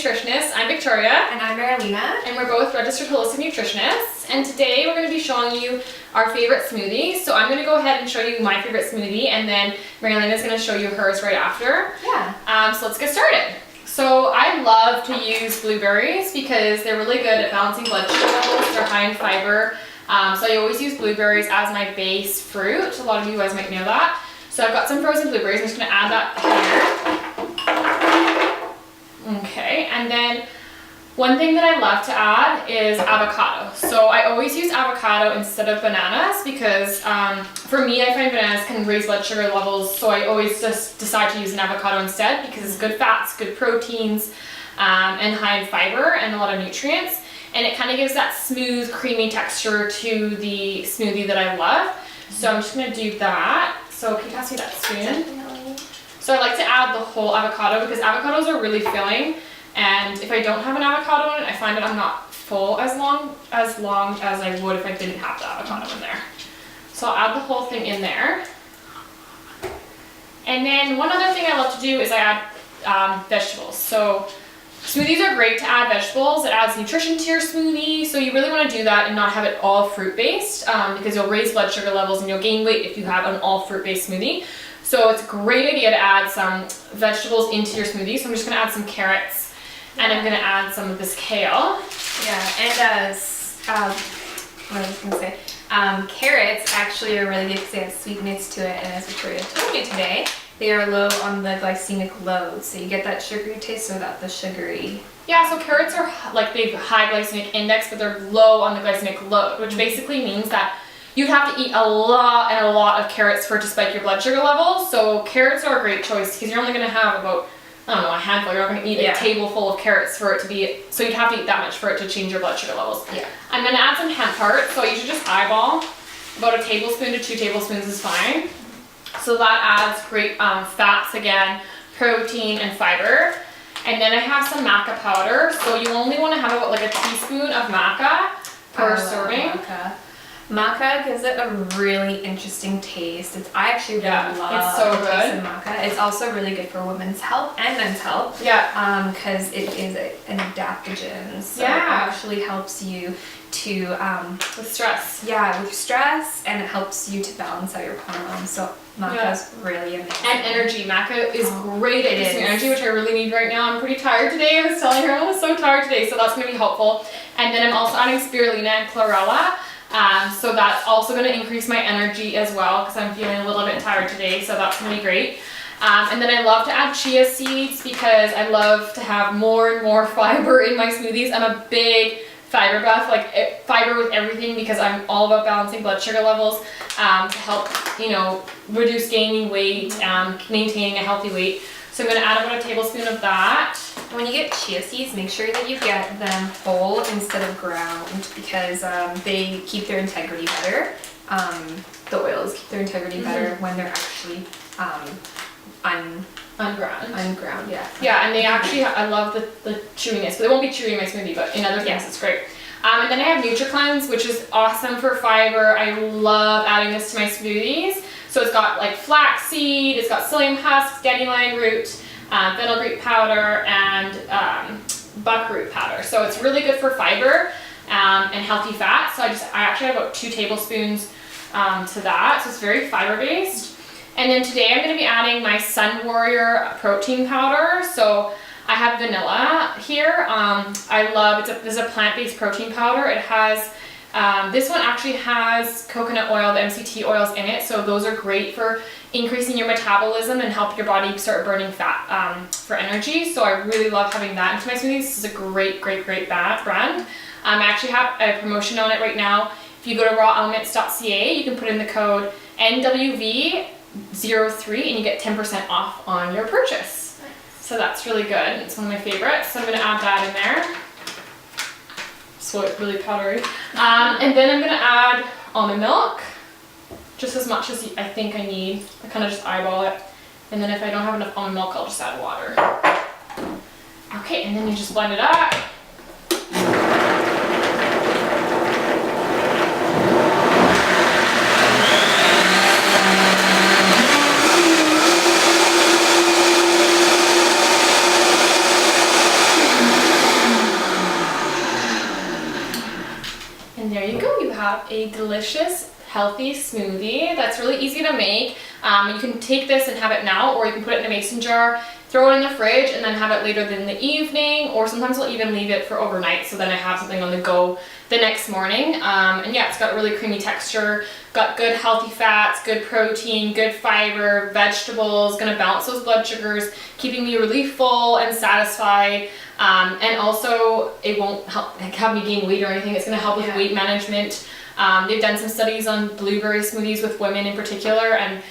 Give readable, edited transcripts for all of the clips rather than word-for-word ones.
Nutritionists. I'm Victoria. And I'm Marilena. And we're both registered holistic nutritionists. And today we're going to be showing you our favorite smoothies. So I'm going to go ahead and show you my favorite smoothie, and then Marilena's going to show you hers right after. Yeah. So let's get started. So I love to use blueberries because they're really good at balancing blood sugar levels. They're high in fiber. So I always use blueberries as my base fruit. A lot of you guys might know that. So I've got some frozen blueberries. I'm just going to add that here. Okay, and then one thing that I love to add is avocado. So I always use avocado instead of bananas because for me, I find bananas can raise blood sugar levels. So I always just decide to use an avocado instead because it's good fats, good proteins, and high in fiber and a lot of nutrients. And it kind of gives that smooth, creamy texture to the smoothie that I love. So I'm just going to do that. So can you pass me that spoon? Definitely. So I like to add the whole avocado because avocados are really filling. And if I don't have an avocado in it, I find that I'm not full as long as I would if I didn't have the avocado in there. So I'll add the whole thing in there. And then one other thing I love to do is I add vegetables. So smoothies are great to add vegetables. It adds nutrition to your smoothie. So you really want to do that and not have it all fruit-based because you'll raise blood sugar levels and you'll gain weight if you have an all fruit-based smoothie. So it's a great idea to add some vegetables into your smoothie. So I'm just going to add some carrots and I'm going to add some of this kale. Yeah, and what I was going to say, carrots actually are really good because they have sweetness to it, and as Victoria told you today, they are low on the glycemic load, so you get that sugary taste without the sugary. Yeah, so carrots are like they have high glycemic index, but they're low on the glycemic load, which basically means that you'd have to eat a lot of carrots for it to spike your blood sugar levels. So carrots are a great choice because you're only going to have about, I don't know, a handful. You're not going to eat a table full of carrots for it to be, so you'd have to eat that much for it to change your blood sugar levels. Yeah. I'm going to add some hemp heart, so you should just eyeball. About a tablespoon to 2 tablespoons is fine. So that adds great fats again, protein and fiber. And then I have some maca powder. So you only want to have about like a teaspoon of maca per serving. Maca gives it a really interesting taste. I actually really love it's so the taste good. of maca. It's also really good for women's health and men's health. Yeah. Because it is an adaptogen. So it Yeah. actually helps you to With stress. Yeah, with stress, and it helps you to balance out your hormones. So maca's really amazing. And energy. Maca is great at boosting is. energy, which I really need right now. I'm pretty tired today. I was telling her I was so tired today, so that's going to be helpful. And then I'm also adding spirulina and chlorella. So that's also going to increase my energy as well because I'm feeling a little bit tired today, so that's going to be great. And then I love to add chia seeds because I love to have more and more fiber in my smoothies. I'm a big fiber buff, like fiber with everything because I'm all about balancing blood sugar levels to help, reduce gaining weight, maintaining a healthy weight. So I'm going to add about a tablespoon of that. When you get chia seeds, make sure that you get them whole instead of ground because they keep their integrity better. The oils keep their integrity better when they're actually unground. Yeah, and they actually, I love the chewiness, but they won't be chewy in my smoothie, but in other things it's great. And then I have Nutricleanse, which is awesome for fiber. I love adding this to my smoothies. So it's got like flaxseed, it's got psyllium husk, dandelion root, fenugreek powder, and buckwheat powder. So it's really good for fiber and healthy fat. So I actually have about 2 tablespoons to that. So it's very fiber based. And then today I'm going to be adding my Sun Warrior protein powder. So I have vanilla here. I love this is a plant-based protein powder. It has this one actually has coconut oil, the MCT oils in it, so those are great for increasing your metabolism and help your body start burning fat for energy. So I really love having that into my smoothies. This is a great brand. I actually have a promotion on it right now. If you go to rawelements.ca, you can put in the code NWV03 and you get 10% off on your purchase. So that's really good. It's one of my favorites. So I'm going to add that in there. So it's really powdery. And then I'm going to add almond milk, just as much as I think I need. I kind of just eyeball it. And then if I don't have enough almond milk, I'll just add water. Okay, and then you just blend it up. a delicious, healthy smoothie that's really easy to make. You can take this and have it now, or you can put it in a mason jar, throw it in the fridge, and then have it later in the evening, or sometimes I'll even leave it for overnight so then I have something on the go the next morning. And yeah, it's got really creamy texture, got good healthy fats, good protein, good fiber, vegetables, gonna balance those blood sugars, keeping me really full and satisfied. And also it won't help have me gain weight or anything. It's gonna help with weight management. They've done some studies on blueberry smoothies with women in particular, and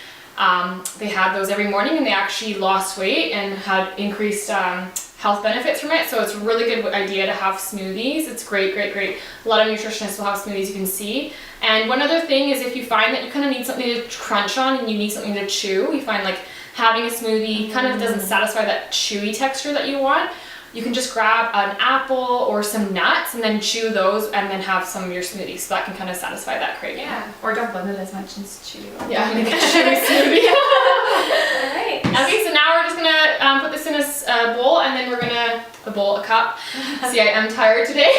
they had those every morning and they actually lost weight and had increased health benefits from it. So it's a really good idea to have smoothies. It's great. A lot of nutritionists will have smoothies, you can see. And one other thing is, if you find that you kind of need something to crunch on and you need something to chew, you find like having a smoothie kind of doesn't satisfy that chewy texture that you want, you can just grab an apple or some nuts and then chew those and then have some of your smoothies. So that can kind of satisfy that craving. Yeah, or don't blend it as much and chew. Yeah, make a chewy smoothie. All right. Okay, so now we're just gonna put this in a bowl, and then we're gonna, a cup. See, I am tired today.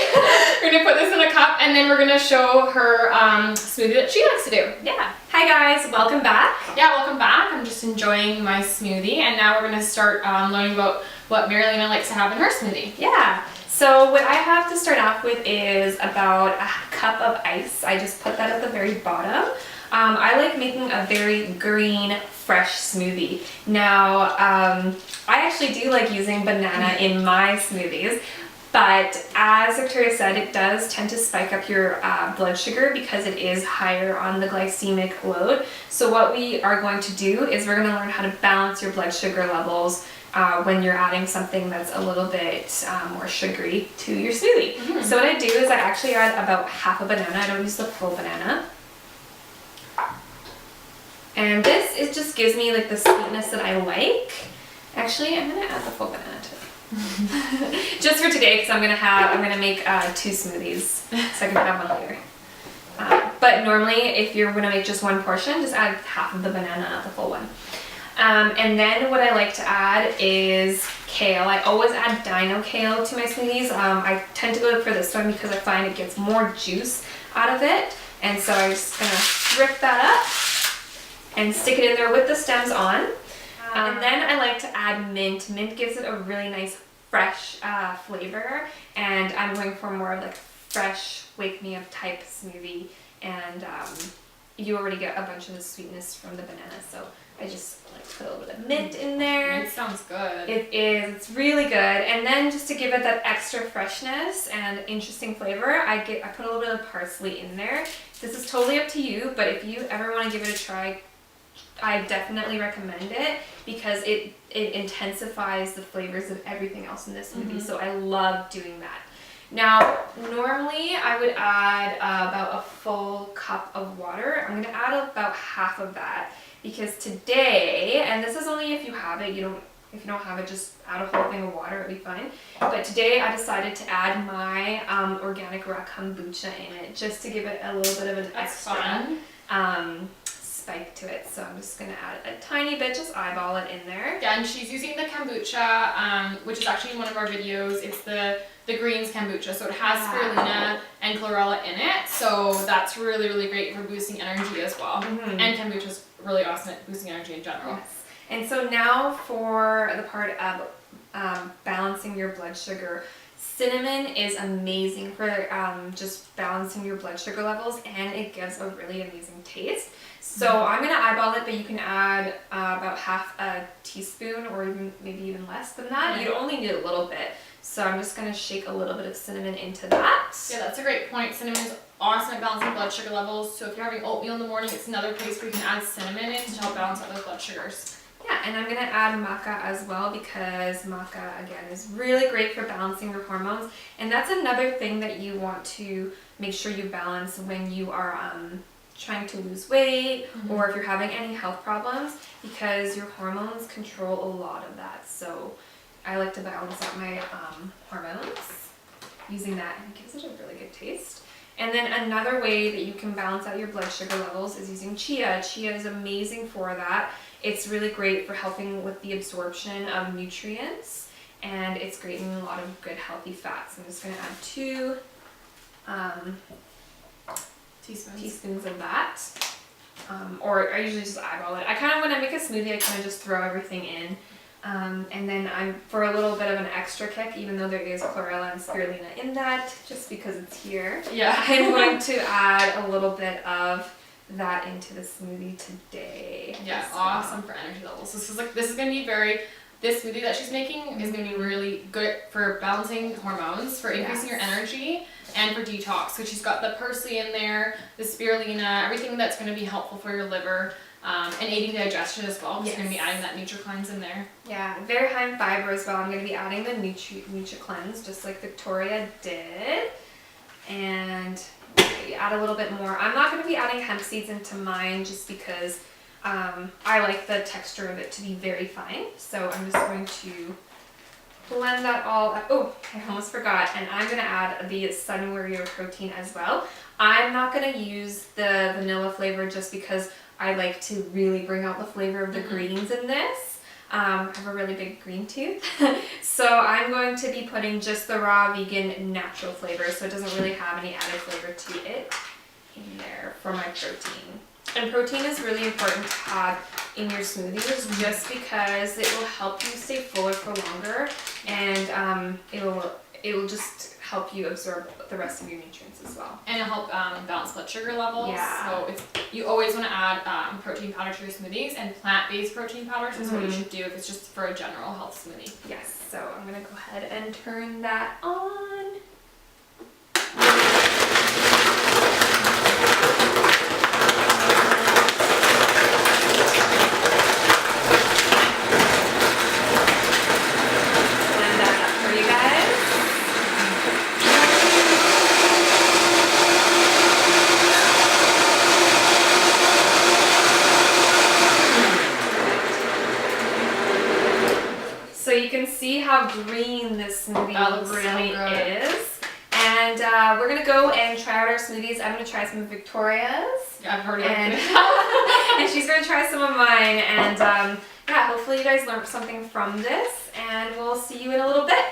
We're gonna put this in a cup, and then we're gonna show her smoothie that she likes to do. Yeah. Hi guys, welcome back. Yeah, welcome back. I'm just enjoying my smoothie, and now we're gonna start learning about what Marilena likes to have in her smoothie. Yeah. So what I have to start off with is about a cup of ice. I just put that at the very bottom. I like making a very green, fresh smoothie. Now, I actually do like using banana in my smoothies, but as Victoria said, it does tend to spike up your blood sugar because it is higher on the glycemic load. So what we are going to do is we're going to learn how to balance your blood sugar levels when you're adding something that's a little bit more sugary to your smoothie. Mm-hmm. So what I do is I actually add about half a banana. I don't use the full banana. And this just gives me like the sweetness that I like. Actually, I'm gonna add the full banana to it. Just for today, because I'm gonna make 2 smoothies, so I can have one later. But normally, if you're gonna make just one portion, just add half of the banana, not the full one. And then what I like to add is kale. I always add dino kale to my smoothies. I tend to go for this one because I find it gets more juice out of it. And so I'm just gonna rip that up and stick it in there with the stems on. And then I like to add mint. Mint gives it a really nice fresh flavor, and I'm going for more of like fresh wake me up type smoothie, and you already get a bunch of the sweetness from the banana, so I just like put a little bit of mint in there. Mint sounds good. It is, it's really good. And then just to give it that extra freshness and interesting flavor, I put a little bit of parsley in there. This is totally up to you, but if you ever want to give it a try, I definitely recommend it because it intensifies the flavors of everything else in this smoothie. So I love doing that. Now, normally I would add about a full cup of water. I'm going to add about half of that because today, and this is only if you have it, if you don't have it, just add a whole thing of water, it'll be fine. But today I decided to add my organic raw kombucha in it just to give it a little bit of an extra spike to it. So I'm just going to add a tiny bit, just eyeball it in there. Yeah, and she's using the kombucha, which is actually in one of our videos. It's the greens kombucha, so it has spirulina and chlorella in it, so that's really, really great for boosting energy as well. And kombucha is really awesome at boosting energy in general. Yes. And so now for the part of balancing your blood sugar. Cinnamon is amazing for just balancing your blood sugar levels, and it gives a really amazing taste. So I'm going to eyeball it, but you can add about half a teaspoon or maybe even less than that. You only need a little bit. So I'm just going to shake a little bit of cinnamon into that. Yeah, that's a great point. Cinnamon's awesome at balancing blood sugar levels. So if you're having oatmeal in the morning, it's another place where you can add cinnamon in to help balance out those blood sugars. Yeah, and I'm going to add maca as well because maca, again, is really great for balancing your hormones. And that's another thing that you want to make sure you balance when you are trying to lose weight or if you're having any health problems, because your hormones control a lot of that. So I like to balance out my hormones using that, and it gives it a really good taste. And then another way that you can balance out your blood sugar levels is using chia. Chia is amazing for that. It's really great for helping with the absorption of nutrients, and it's great in a lot of good healthy fats. I'm just going to add 2 teaspoons of that. Or I usually just eyeball it. I kind of, when I make a smoothie, I kind of just throw everything in. And then for a little bit of an extra kick, even though there is chlorella and spirulina in that, just because it's here, I'm going to add a little bit of that into the smoothie today. Yeah, awesome for energy levels. This is gonna be this smoothie that she's making is gonna be really good for balancing hormones, for increasing your energy, and for detox. So she's got the parsley in there, the spirulina, everything that's gonna be helpful for your liver, and aiding digestion as well. She's gonna be adding that Nutricleanse in there. Yeah, very high in fiber as well. I'm gonna be adding the Nutricleanse, just like Victoria did. And maybe add a little bit more. I'm not going to be adding hemp seeds into mine just because I like the texture of it to be very fine. So I'm just going to blend that all up. Oh, I almost forgot. And I'm going to add the Sun Warrior protein as well. I'm not going to use the vanilla flavor just because I like to really bring out the flavor of the greens in this. I have a really big green tooth. So I'm going to be putting just the raw vegan natural flavor, so it doesn't really have any added flavor to it in there for my protein. And protein is really important to have in your smoothies just because it will help you stay fuller for longer, and it will just help you absorb the rest of your nutrients as well. And it'll help balance blood sugar levels. Yeah. So you always want to add protein powder to your smoothies, and plant-based protein powders is what you should do if it's just for a general health smoothie. Yes, so I'm going to go ahead and turn that on. Blend that up for you guys. So you can see how green this smoothie really is. And we're going to go and try out our smoothies. I'm going to try some of Victoria's. Yeah, I've heard of And, it. and she's going to try some of mine. And yeah, hopefully you guys learned something from this. And we'll see you in a little bit.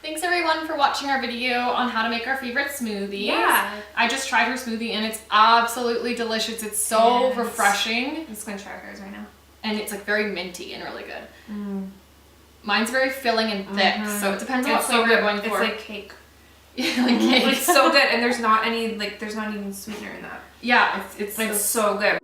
Thanks everyone for watching our video on how to make our favorite smoothies. Yeah. I just tried her smoothie and it's absolutely delicious. It's so refreshing. I'm just going to try hers right now. And it's like very minty and really good. Mine's very filling and thick, so it depends on what flavor you're going for. It's like cake. Yeah, like cake. It's so good, and there's not even sweetener in that. Yeah, it's so good.